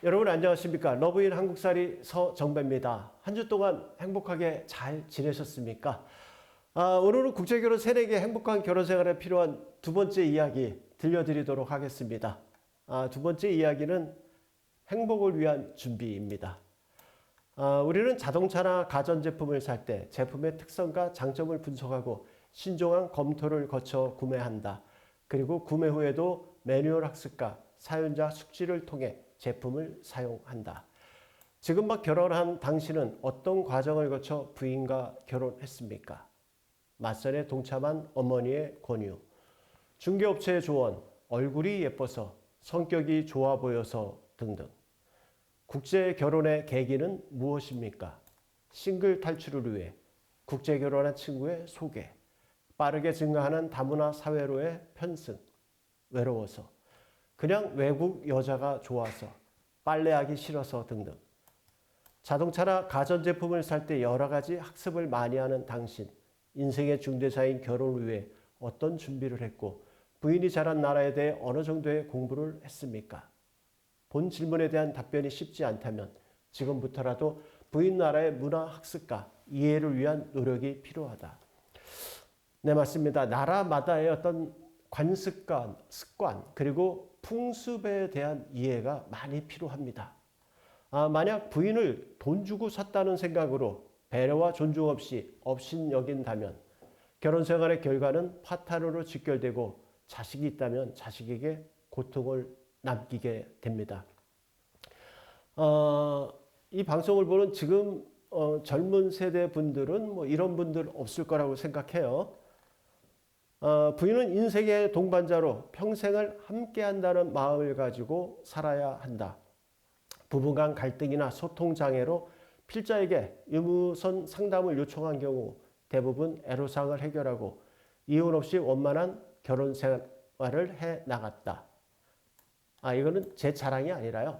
여러분 안녕하십니까? 러브인 한국살이 서정배입니다. 한 주 동안 행복하게 잘 지내셨습니까? 오늘은 국제결혼 새내기의 행복한 결혼생활에 필요한 두 번째 이야기 들려드리도록 하겠습니다. 두 번째 이야기는 행복을 위한 준비입니다. 우리는 자동차나 가전제품을 살 때 제품의 특성과 장점을 분석하고 신중한 검토를 거쳐 구매한다. 그리고 구매 후에도 매뉴얼 학습과 사용자 숙지를 통해 제품을 사용한다. 지금 막 결혼한 당신은 어떤 과정을 거쳐 부인과 결혼했습니까? 맞선에 동참한 어머니의 권유, 중개업체의 조언, 얼굴이 예뻐서, 성격이 좋아 보여서 등등. 국제 결혼의 계기는 무엇입니까? 싱글 탈출을 위해, 국제 결혼한 친구의 소개, 빠르게 증가하는 다문화 사회로의 편승, 외로워서, 그냥 외국 여자가 좋아서, 빨래하기 싫어서 등등. 자동차나 가전제품을 살 때 여러 가지 학습을 많이 하는 당신, 인생의 중대사인 결혼을 위해 어떤 준비를 했고 부인이 자란 나라에 대해 어느 정도의 공부를 했습니까? 본 질문에 대한 답변이 쉽지 않다면 지금부터라도 부인 나라의 문화 학습과 이해를 위한 노력이 필요하다. 네, 맞습니다. 나라마다의 어떤 관습관, 습관, 그리고 풍습에 대한 이해가 많이 필요합니다. 만약 부인을 돈 주고 샀다는 생각으로 배려와 존중 없이 업신여긴다면 결혼 생활의 결과는 파탄으로 직결되고 자식이 있다면 자식에게 고통을 남기게 됩니다. 이 방송을 보는 지금 젊은 세대 분들은 뭐 이런 분들 없을 거라고 생각해요. 부인은 인생의 동반자로 평생을 함께 한다는 마음을 가지고 살아야 한다. 부부 간 갈등이나 소통 장애로 필자에게 유무선 상담을 요청한 경우 대부분 애로사항을 해결하고 이혼 없이 원만한 결혼 생활을 해 나갔다. 이거는 제 자랑이 아니라요.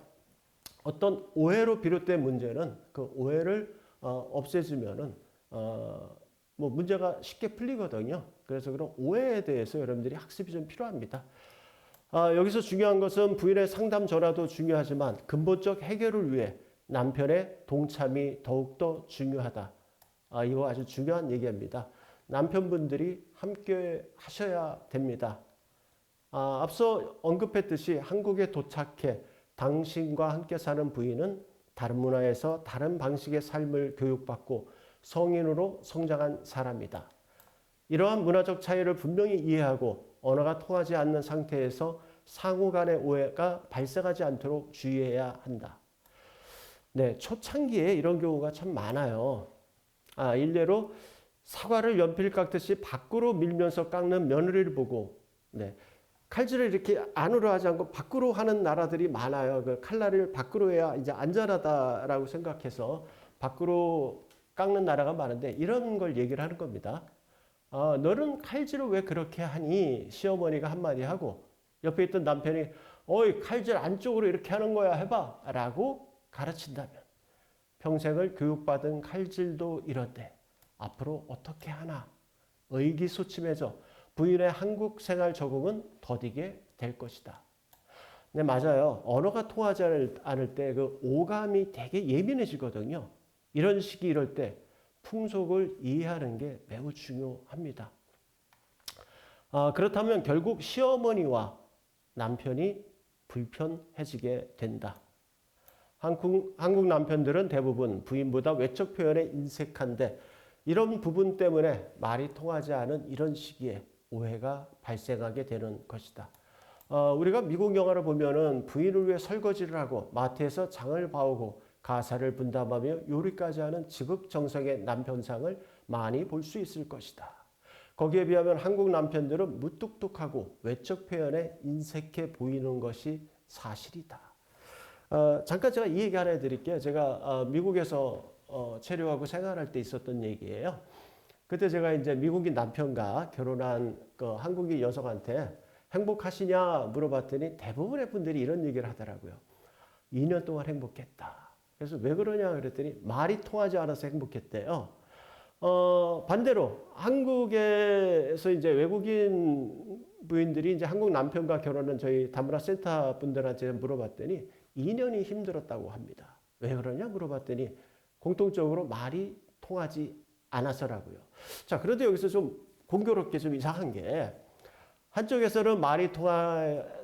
어떤 오해로 비롯된 문제는 그 오해를 없애주면은 뭐 문제가 쉽게 풀리거든요. 그래서 그런 오해에 대해서 여러분들이 학습이 좀 필요합니다. 여기서 중요한 것은 부인의 상담 전화도 중요하지만 근본적 해결을 위해 남편의 동참이 더욱더 중요하다. 이거 아주 중요한 얘기입니다. 남편분들이 함께 하셔야 됩니다. 앞서 언급했듯이 한국에 도착해 당신과 함께 사는 부인은 다른 문화에서 다른 방식의 삶을 교육받고 성인으로 성장한 사람이다. 이러한 문화적 차이를 분명히 이해하고 언어가 통하지 않는 상태에서 상호 간의 오해가 발생하지 않도록 주의해야 한다. 네, 초창기에 이런 경우가 참 많아요. 일례로 사과를 연필 깎듯이 밖으로 밀면서 깎는 며느리를 보고, 네, 칼질을 이렇게 안으로 하지 않고 밖으로 하는 나라들이 많아요. 그 칼날을 밖으로 해야 이제 안전하다라고 생각해서 밖으로 깎는 나라가 많은데 이런 걸 얘기를 하는 겁니다. 너는 칼질을 왜 그렇게 하니? 시어머니가 한마디 하고 옆에 있던 남편이 어이 칼질 안쪽으로 이렇게 하는 거야 해봐 라고 가르친다면 평생을 교육받은 칼질도 이런데 앞으로 어떻게 하나 의기소침해져 부인의 한국 생활 적응은 더디게 될 것이다. 네, 맞아요. 언어가 통하지 않을 때 그 오감이 되게 예민해지거든요. 이런 시기 이럴 때 풍속을 이해하는 게 매우 중요합니다. 그렇다면 결국 시어머니와 남편이 불편해지게 된다. 한국 남편들은 대부분 부인보다 외적 표현에 인색한데 이런 부분 때문에 말이 통하지 않은 이런 시기에 오해가 발생하게 되는 것이다. 우리가 미국 영화를 보면은 부인을 위해 설거지를 하고 마트에서 장을 봐오고 가사를 분담하며 요리까지 하는 지극정성의 남편상을 많이 볼 수 있을 것이다. 거기에 비하면 한국 남편들은 무뚝뚝하고 외적 표현에 인색해 보이는 것이 사실이다. 잠깐 제가 이 얘기 하나 해드릴게요. 제가 미국에서 체류하고 생활할 때 있었던 얘기예요. 그때 제가 이제 미국인 남편과 결혼한 그 한국인 여성한테 행복하시냐 물어봤더니 대부분의 분들이 이런 얘기를 하더라고요. 2년 동안 행복했다. 그래서 왜 그러냐 그랬더니 말이 통하지 않아서 행복했대요. 반대로 한국에서 이제 외국인 부인들이 이제 한국 남편과 결혼한 저희 다문화 센터 분들한테 물어봤더니 2년이 힘들었다고 합니다. 왜 그러냐 물어봤더니 공통적으로 말이 통하지 않아서라고요. 자, 그런데 여기서 좀 공교롭게 좀 이상한 게 한쪽에서는 말이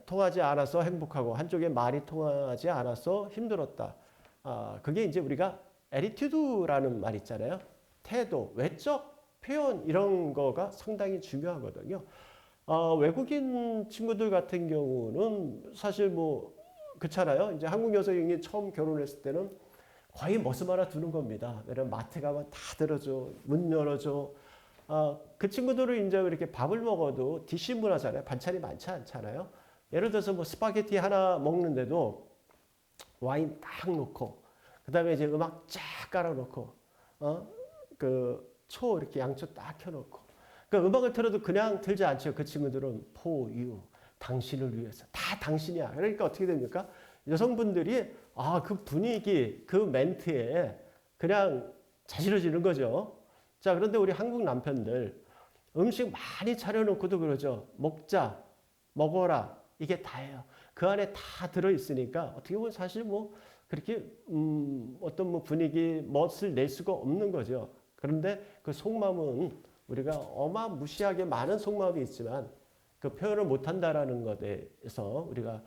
통하지 않아서 행복하고 한쪽에 말이 통하지 않아서 힘들었다. 그게 이제 우리가 에티튜드라는 말 있잖아요. 태도, 외적 표현 이런 거가 상당히 중요하거든요. 외국인 친구들 같은 경우는 사실 뭐 그렇잖아요. 이제 한국 여성이 처음 결혼했을 때는 거의 머슴 하나 두는 겁니다. 왜냐면 마트 가면 다 들어줘, 문 열어줘. 그 친구들은 이제 이렇게 밥을 먹어도 디시 문화잖아요. 반찬이 많지 않잖아요. 예를 들어서 뭐 스파게티 하나 먹는데도 와인 딱 놓고, 그 다음에 이제 음악 쫙 깔아놓고, 그 초 이렇게 양초 딱 켜놓고, 그 음악을 틀어도 그냥 틀지 않죠. 그 친구들은 for you, 당신을 위해서. 다 당신이야. 그러니까 어떻게 됩니까? 여성분들이 그 분위기, 그 멘트에 그냥 자지러지는 거죠. 자, 그런데 우리 한국 남편들 음식 많이 차려놓고도 그러죠. 먹자, 먹어라. 이게 다예요. 그 안에 다 들어있으니까 어떻게 보면 사실 뭐 그렇게 어떤 뭐 분위기, 멋을 낼 수가 없는 거죠. 그런데 그 속마음은 우리가 어마무시하게 많은 속마음이 있지만 그 표현을 못한다라는 것에서 우리가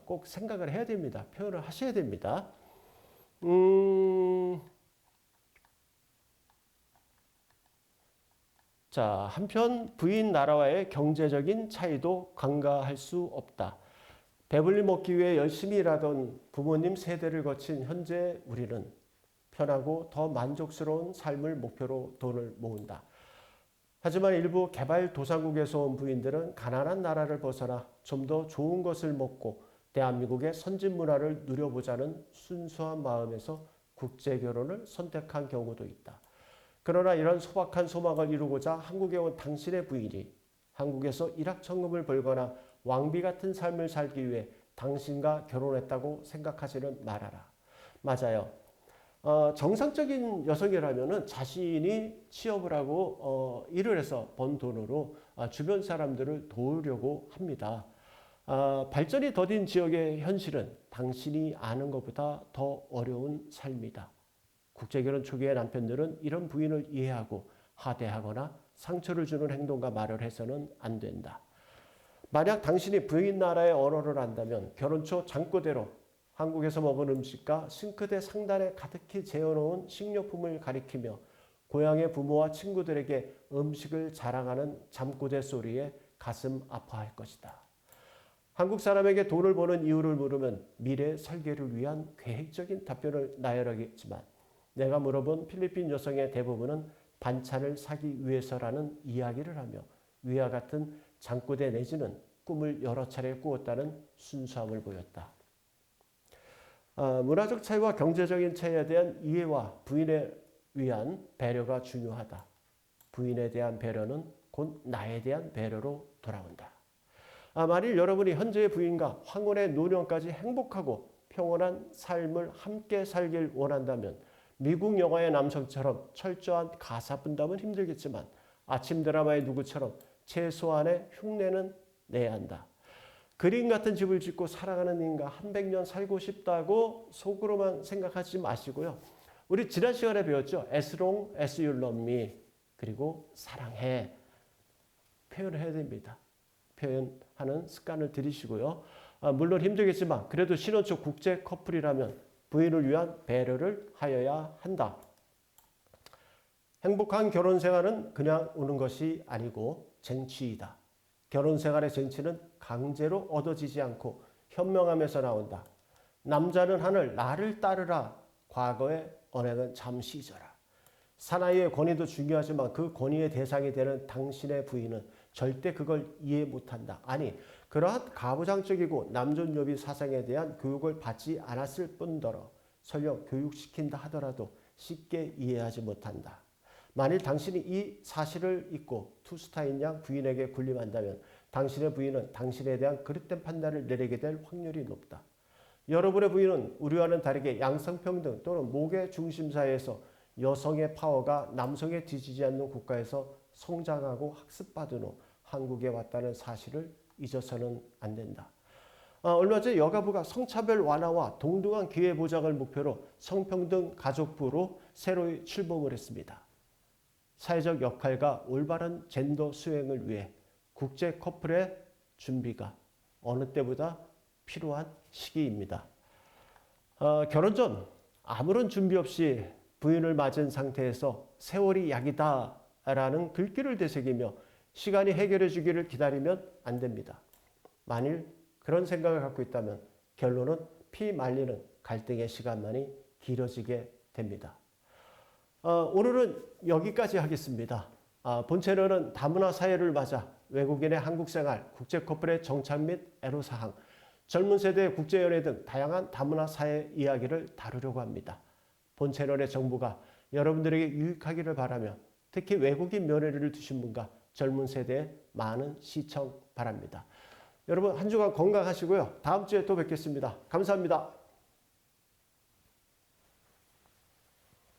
꼭 생각을 해야 됩니다. 표현을 하셔야 됩니다. 자, 한편 부인 나라와의 경제적인 차이도 간과할 수 없다. 배불리 먹기 위해 열심히 일하던 부모님 세대를 거친 현재 우리는 편하고 더 만족스러운 삶을 목표로 돈을 모은다. 하지만 일부 개발도상국에서 온 부인들은 가난한 나라를 벗어나 좀 더 좋은 것을 먹고 대한민국의 선진 문화를 누려보자는 순수한 마음에서 국제결혼을 선택한 경우도 있다. 그러나 이런 소박한 소망을 이루고자 한국에 온 당신의 부인이 한국에서 일확천금을 벌거나 왕비 같은 삶을 살기 위해 당신과 결혼했다고 생각하지는 말아라. 맞아요. 정상적인 여성이라면 자신이 취업을 하고 일을 해서 번 돈으로 주변 사람들을 도우려고 합니다. 발전이 더딘 지역의 현실은 당신이 아는 것보다 더 어려운 삶이다. 국제결혼 초기의 남편들은 이런 부인을 이해하고 하대하거나 상처를 주는 행동과 말을 해서는 안 된다. 만약 당신이 부인 나라의 언어를 안다면 결혼 초 잠꼬대로 한국에서 먹은 음식과 싱크대 상단에 가득히 재워놓은 식료품을 가리키며 고향의 부모와 친구들에게 음식을 자랑하는 잠꼬대 소리에 가슴 아파할 것이다. 한국 사람에게 돈을 버는 이유를 물으면 미래 설계를 위한 계획적인 답변을 나열하겠지만 내가 물어본 필리핀 여성의 대부분은 반찬을 사기 위해서라는 이야기를 하며 위와 같은 잠꼬대 내지는 꿈을 여러 차례 꾸었다는 순수함을 보였다. 문화적 차이와 경제적인 차이에 대한 이해와 부인에 위한 배려가 중요하다. 부인에 대한 배려는 곧 나에 대한 배려로 돌아온다. 만일 여러분이 현재의 부인과 황혼의 노년까지 행복하고 평온한 삶을 함께 살길 원한다면 미국 영화의 남성처럼 철저한 가사 분담은 힘들겠지만 아침 드라마의 누구처럼 최소한의 흉내는 내야 한다. 그림 같은 집을 짓고 사랑하는 인과 한 100년 살고 싶다고 속으로만 생각하지 마시고요. 우리 지난 시간에 배웠죠. As long as you love me. 그리고 사랑해. 표현을 해야 됩니다. 표현하는 습관을 들이시고요. 물론 힘들겠지만 그래도 신혼 초 국제 커플이라면 부인을 위한 배려를 하여야 한다. 행복한 결혼 생활은 그냥 오는 것이 아니고 쟁취이다. 결혼 생활의 쟁취는 강제로 얻어지지 않고 현명함에서 나온다. 남자는 하늘 나를 따르라. 과거의 언행은 잠시 잊어라. 사나이의 권위도 중요하지만 그 권위의 대상이 되는 당신의 부인은 절대 그걸 이해 못한다. 아니, 그러한 가부장적이고 남존여비 사상에 대한 교육을 받지 않았을 뿐더러 설령 교육시킨다 하더라도 쉽게 이해하지 못한다. 만일 당신이 이 사실을 잊고 투스타인 양 부인에게 군림한다면 당신의 부인은 당신에 대한 그릇된 판단을 내리게 될 확률이 높다. 여러분의 부인은 우리와는 다르게 양성평등 또는 목의 중심사회에서 여성의 파워가 남성에 뒤지지 않는 국가에서 성장하고 학습받은 후 한국에 왔다는 사실을 잊어서는 안 된다. 얼마 전 여가부가 성차별 완화와 동등한 기회 보장을 목표로 성평등 가족부로 새로 출범을 했습니다. 사회적 역할과 올바른 젠더 수행을 위해 국제 커플의 준비가 어느 때보다 필요한 시기입니다. 결혼 전 아무런 준비 없이 부인을 맞은 상태에서 세월이 약이다 라는 글귀를 되새기며 시간이 해결해 주기를 기다리면 안 됩니다. 만일 그런 생각을 갖고 있다면 결론은 피 말리는 갈등의 시간만이 길어지게 됩니다. 오늘은 여기까지 하겠습니다. 본 채널은 다문화 사회를 맞아 외국인의 한국 생활, 국제 커플의 정착 및 애로사항, 젊은 세대의 국제연애 등 다양한 다문화 사회 이야기를 다루려고 합니다. 본 채널의 정보가 여러분들에게 유익하기를 바라며 특히 외국인 며느리를 두신 분과 젊은 세대의 많은 시청 바랍니다. 여러분 한 주간 건강하시고요. 다음 주에 또 뵙겠습니다. 감사합니다.